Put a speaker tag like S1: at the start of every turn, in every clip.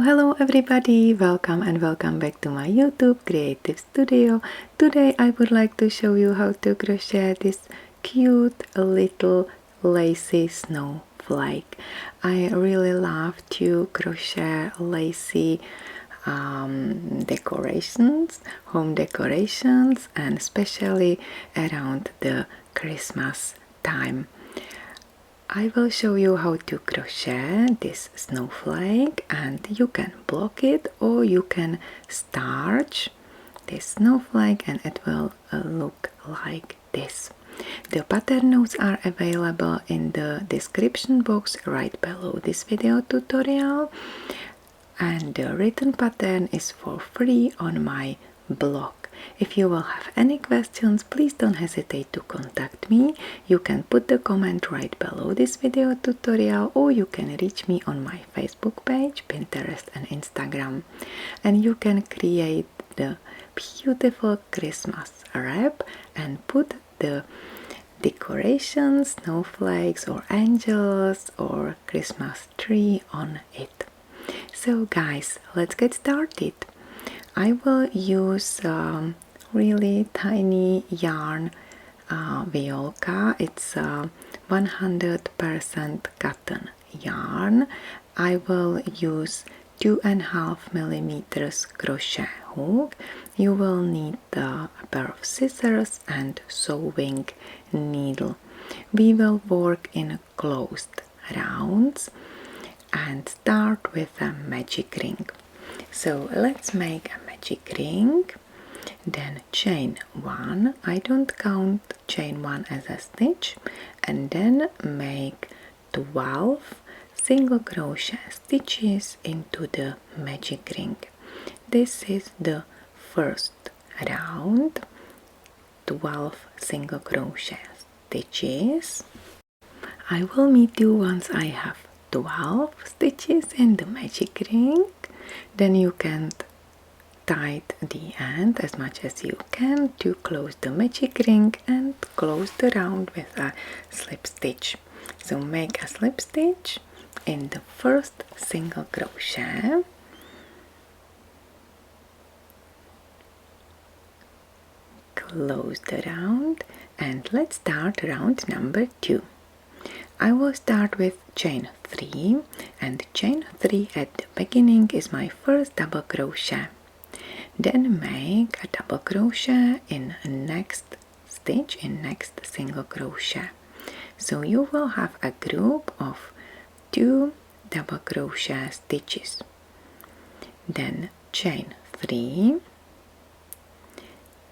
S1: Hello everybody, welcome and welcome back to my YouTube creative studio. Today I would like to show you how to crochet this cute little lacy snowflake. I really love to crochet lacy decorations, home decorations, and especially around the Christmas time. I will show you how to crochet this snowflake, and you can block it or you can starch this snowflake and it will look like this. The pattern notes are available in the description box right below this video tutorial, and the written pattern is for free on my blog. If you will have any questions, please don't hesitate to contact me. You can put the comment right below this video tutorial, or you can reach me on my Facebook page, Pinterest and Instagram. And you can create the beautiful Christmas wrap and put the decorations, snowflakes or angels or Christmas tree on it. So guys, let's get started. I will use really tiny yarn, Violka. It's 100% cotton yarn. I will use 2.5 millimeters crochet hook. You will need a pair of scissors and sewing needle. We will work in closed rounds and start with a magic ring. So let's make a magic ring, then chain 1, I don't count chain 1 as a stitch, and then make 12 single crochet stitches into the magic ring. This is the first round, 12 single crochet stitches. I will meet you once I have 12 stitches in the magic ring. Then you can tie the end as much as you can to close the magic ring and close the round with a slip stitch. So make a slip stitch in the first single crochet, close the round, and let's start round number 2. I will start with chain 3, and chain 3 at the beginning is my first double crochet. Then make a double crochet in next stitch, in next single crochet. So you will have a group of 2 double crochet stitches. Then chain 3,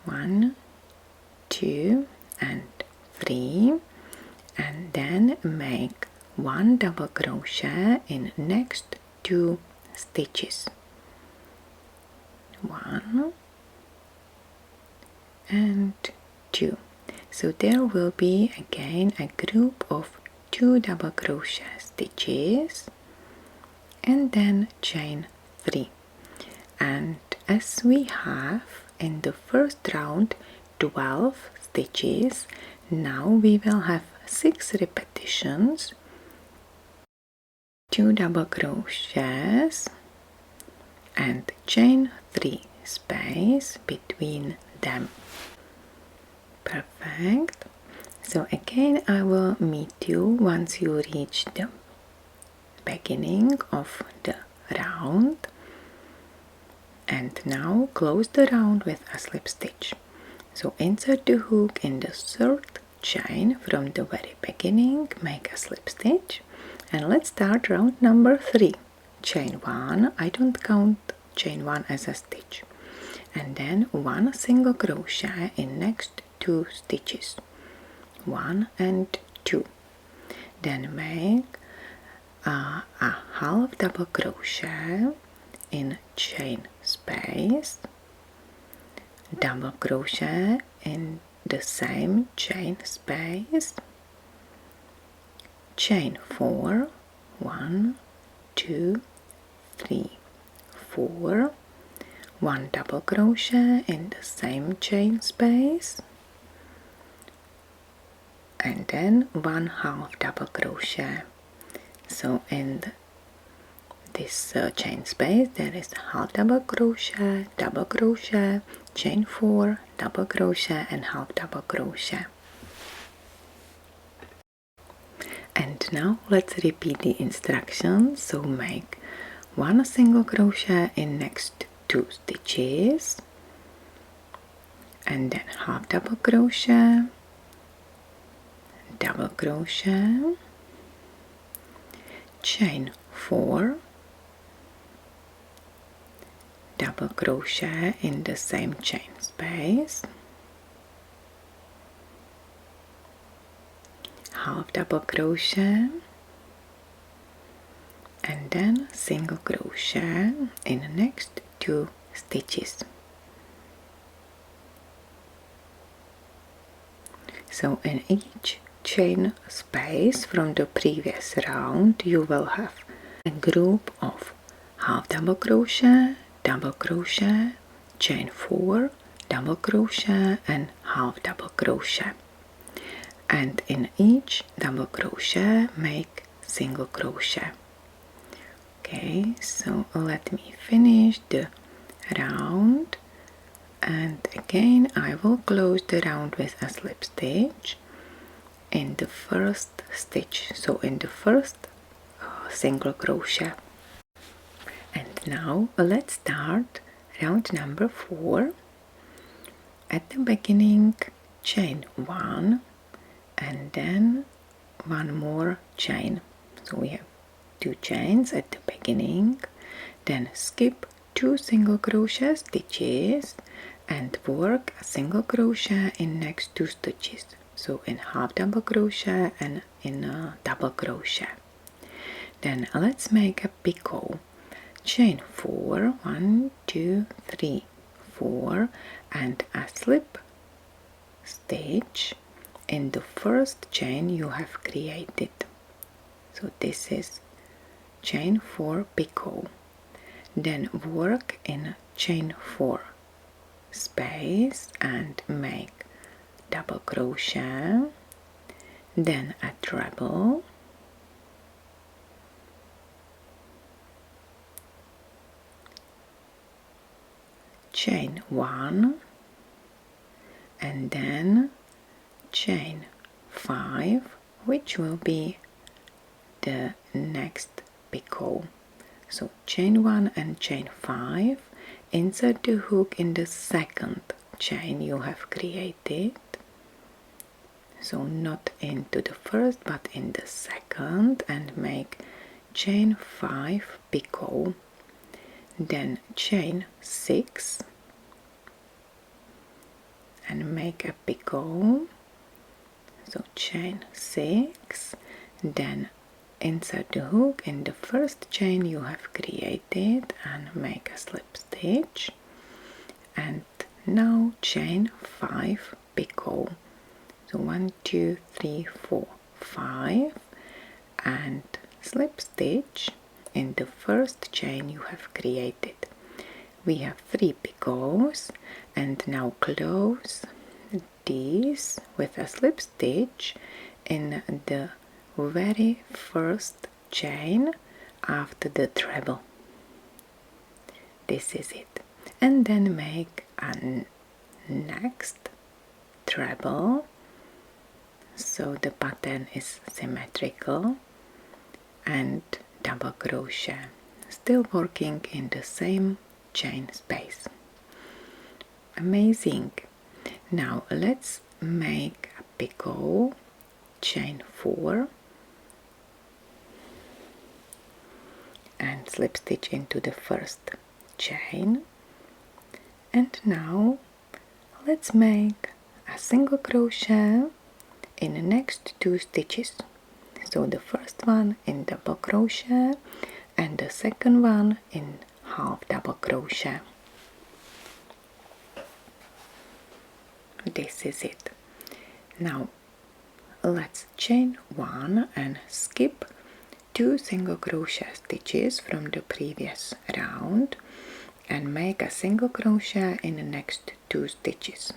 S1: 1, 2 and 3, and then make 1 double crochet in next 2 stitches. 1 and 2. So there will be again a group of 2 double crochet stitches and then chain 3. And as we have in the first round 12 stitches, now we will have 6 repetitions, 2 double crochets and chain 3 space between them. Perfect. So again I will meet you once you reach the beginning of the round, and now close the round with a slip stitch. So insert the hook in the third chain from the very beginning, make a slip stitch, and let's start round number 3. Chain 1, I don't count chain 1 as a stitch, and then 1 single crochet in next 2 stitches, 1 and 2. Then make a half double crochet in chain space, double crochet in the same chain space, chain 4, 1, 2, 3, 4, 1 double crochet in the same chain space, and then 1 half double crochet. So in this chain space there is half double crochet, chain 4, double crochet and half double crochet. And now let's repeat the instructions. So make 1 single crochet in next 2 stitches, and then half double crochet, double crochet, chain 4, double crochet in the same chain space, half double crochet, and then single crochet in the next 2 stitches. So in each chain space from the previous round you will have a group of half double crochet, chain 4, double crochet and half double crochet, and in each double crochet make single crochet. Okay, so let me finish the round, and again I will close the round with a slip stitch in the first stitch, so in the first single crochet. And now let's start round number 4. At the beginning chain 1 and then 1 more chain, so we have 2 chains at the beginning, then skip 2 single crochet stitches and work a single crochet in next 2 stitches, so in half double crochet and in a double crochet. Then let's make a picot. Chain 4, 1, 2, 3, 4, and a slip stitch in the first chain you have created. So this is chain 4 picot. Then work in chain 4 space and make double crochet, then a treble, chain 1, and then chain 5, which will be the next picot. So chain 1 and chain 5, insert the hook in the second chain you have created, so not into the first but in the second, and make chain 5 picot, then chain 6 and make a picot, so chain 6, then insert the hook in the first chain you have created and make a slip stitch, and now chain 5 picot, so 1, 2, 3, 4, 5, and slip stitch in the first chain you have created. We have 3 picots, and now close these with a slip stitch in the very first chain after the treble. This is it, and then make a next treble so the pattern is symmetrical, and double crochet, still working in the same chain space. Amazing. Now let's make a picot, chain 4 and slip stitch into the first chain, and now let's make a single crochet in the next 2 stitches, so the first one in double crochet and the second one in half double crochet. This is it. Now let's chain 1 and skip 2 single crochet stitches from the previous round and make a single crochet in the next 2 stitches,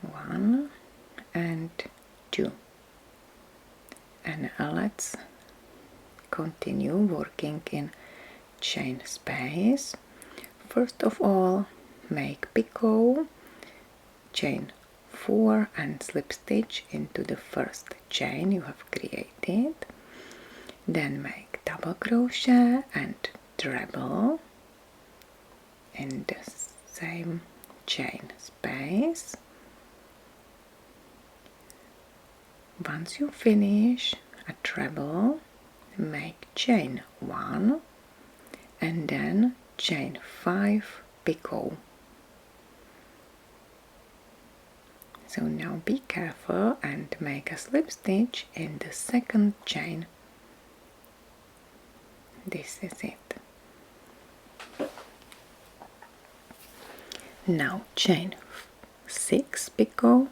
S1: 1 and 2, and let's continue working in chain space. First of all, make picot, chain 4 and slip stitch into the first chain you have created. Then make double crochet and treble in the same chain space. Once you finish a treble, make chain 1 and then chain 5 picot. So now be careful and make a slip stitch in the second chain. This is it. Now chain 6 picot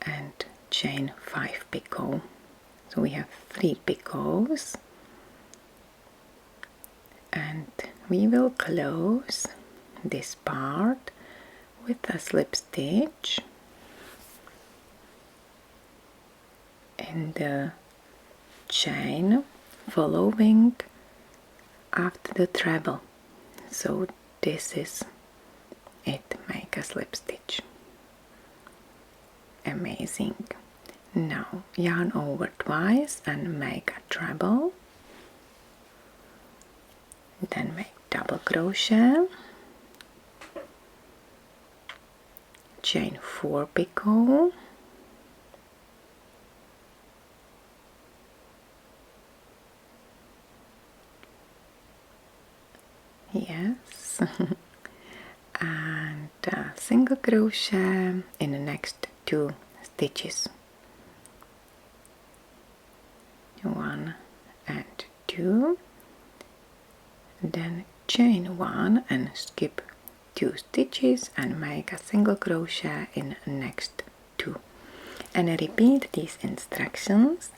S1: and chain 5 picot. So we have 3 picots, and we will close this part with a slip stitch in the chain following after the treble. So this is it, make a slip stitch. Amazing. Now yarn over twice and make a treble, then make double crochet, chain 4 picot, yes, and single crochet in the next 2 stitches, 1 and 2, then chain 1 and skip 2 stitches and make a single crochet in the next 2, and repeat these instructions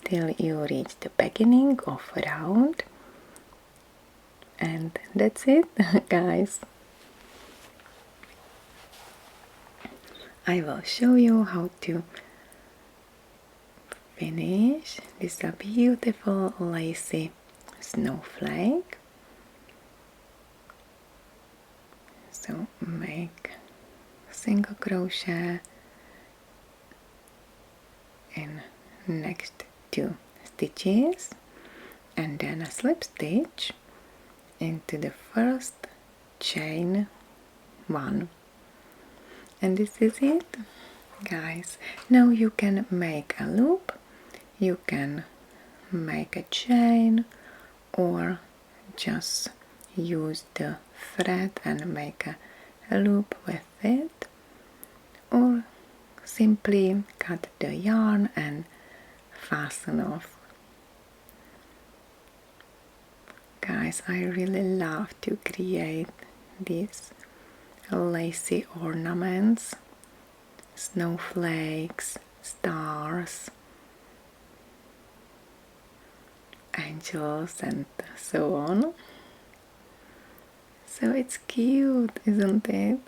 S1: till you reach the beginning of a round. And that's it, guys. I will show you how to finish this beautiful lacy snowflake. So make single crochet in next 2 stitches and then a slip stitch into the first chain 1, and this is it, guys. Now you can make a loop, you can make a chain, or just use the thread and make a loop with it, or simply cut the yarn and fasten off. Guys, I really love to create these lacy ornaments, snowflakes, stars, angels, and so on. So it's cute, isn't it?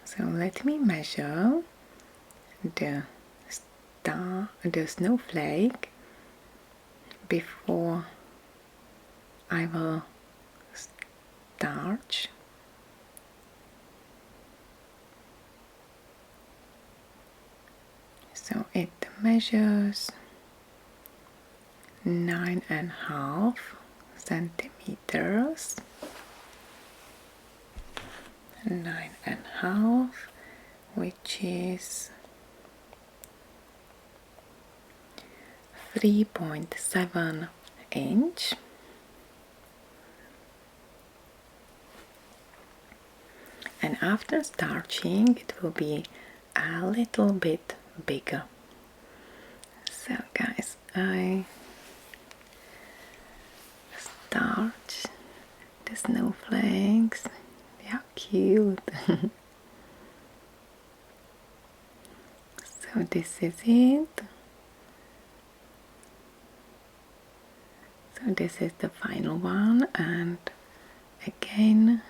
S1: So let me measure the snowflake before I will start. So it measures 9.5 centimeters. 9.5, which is 3.7 inch. And after starching it will be a little bit bigger. So guys, I starch the snowflakes. They are cute. So this is it. So this is the final one, and again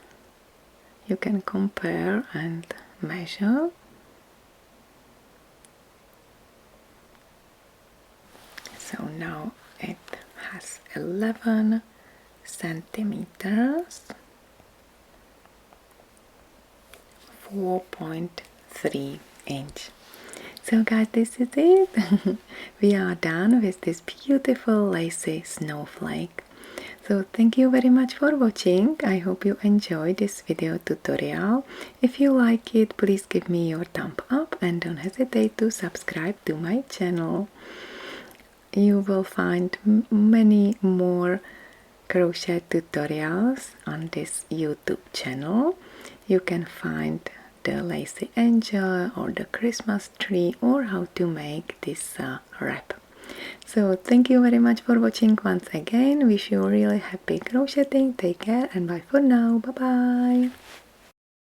S1: you can compare and measure. So now it has 11 centimeters, 4.3 inch. So guys, this is it. We are done with this beautiful lacy snowflake. So thank you very much for watching. I hope you enjoyed this video tutorial. If you like it, please give me your thumb up and don't hesitate to subscribe to my channel. You will find many more crochet tutorials on this YouTube channel. You can find the lacy angel or the Christmas tree or how to make this wrap. So thank you very much for watching once again. Wish you a really happy crocheting. Take care and bye for now. Bye bye.